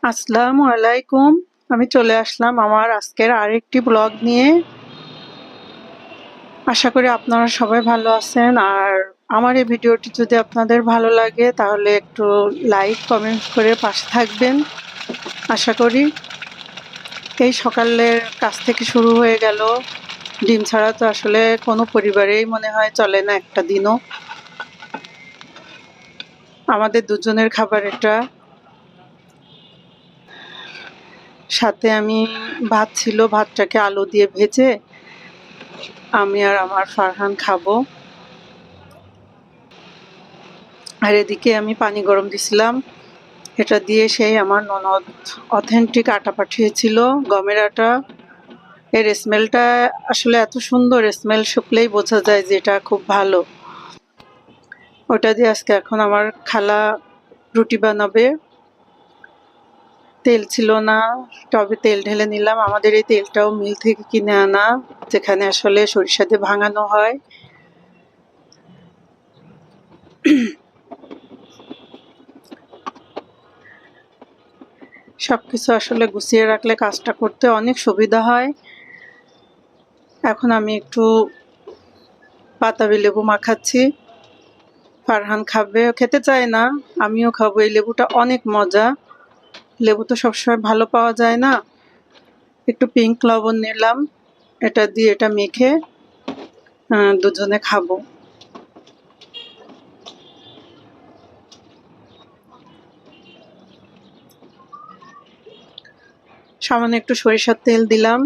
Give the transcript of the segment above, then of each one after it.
আসসালামু আলাইকুম। আমি চলে আসলাম আমার আজকের আরেকটি ব্লগ নিয়ে। আশা করি আপনারা সবাই ভালো আছেন। আর আমার এই ভিডিওটি যদি আপনাদের ভালো লাগে তাহলে একটু লাইক কমেন্ট করে পাশে থাকবেন। আশা করি এই সকালের কাজ থেকে শুরু হয়ে গেল। ডিম ছাড়া তো আসলে কোনো পরিবারেই মনে হয় চলে না একটা দিনও। আমাদের দুজনের খাবার এটা। সাথে আমি ভাত ছিল, ভাতটাকে আলু দিয়ে ভেজে আমি আর আমার ফারহান খাবো। আর এদিকে আমি পানি গরম দিছিলাম, এটা দিয়ে সেই আমার ননদ অথেন্টিক আটা পাঠিয়েছিল, গমের আটা। এর স্মেলটা আসলে এত সুন্দর, স্মেল শুকলেই বোঝা যায় যে এটা খুব ভালো। ওটা দিয়ে আজকে এখন আমার খালা রুটি বানাবে। তেল ছিল না, টবে তেল ঢেলে নিলাম। আমাদের এই তেলটাও মিল থেকে কিনে আনা, যেখানে আসলে সরিষা দিয়ে ভাঙানো হয়। সবকিছু আসলে গুছিয়ে রাখলে কাজটা করতে অনেক সুবিধা হয়। এখন আমি একটু বাতাবি লেবু মাখাচ্ছি। ফারহান খাবে, খেতে চায় না, আমিও খাবো। এই লেবুটা অনেক মজা। লেবু তো সবসময় ভালো পাওয়া যায় না। একটু পিঙ্ক লবণ নিলাম, এটা দিয়ে এটা মেখে দুজনে খাবো। সামান্য একটু সরিষার তেল দিলাম।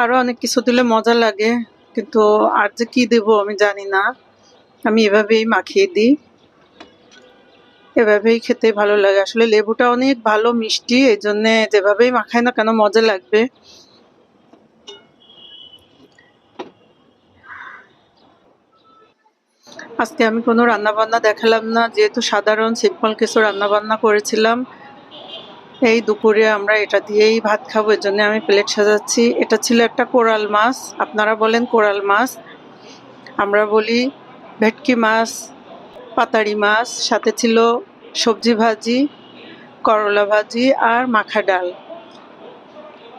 আরো অনেক কিছু দিলে মজা লাগে, কিন্তু আর যে কি দেবো আমি জানি না। আমি এভাবেই মাখিয়ে দিই, এভাবেই খেতে ভালো লাগে। আসলে লেবুটা অনেক ভালো মিষ্টি, এই জন্য যেভাবেই মাখায় না কেন মজা লাগবে। আজকে আমি কোনো রান্না বান্না দেখালাম না, যেহেতু সাধারণ সিম্পল কিছু রান্না বান্না করেছিলাম। এই দুপুরে আমরা এটা দিয়েই ভাত খাবো, এর জন্য আমি প্লেট সাজাচ্ছি। এটা ছিল একটা কোরাল মাছ, আপনারা বলেন কোরাল মাছ, আমরা বলি ভেটকি মাছ, পাতাড়ি মাছ। সাথে ছিল সবজি ভাজি, করলা ভাজি আর মাখা ডাল।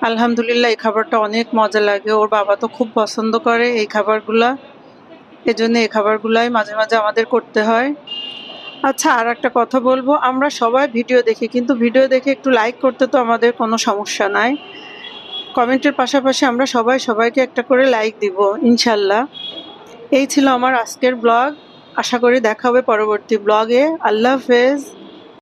আলহামদুলিল্লাহ, এই খাবারটা অনেক মজা লাগে। ওর বাবা তো খুব পছন্দ করে এই খাবারগুলা, এজন্য এই খাবারগুলাই মাঝে মাঝে আমাদের করতে হয়। আচ্ছা, আর একটা কথা বলবো, আমরা সবাই ভিডিও দেখি, কিন্তু ভিডিও দেখে একটু লাইক করতে তো আমাদের কোনো সমস্যা নাই। কমেন্টের পাশাপাশি আমরা সবাই সবাইকে একটা করে লাইক দিব ইনশাল্লাহ। এই ছিল আমার আজকের ব্লগ। আশা করি দেখা হবে পরবর্তী ব্লগে। আল্লাহ হাফেজ।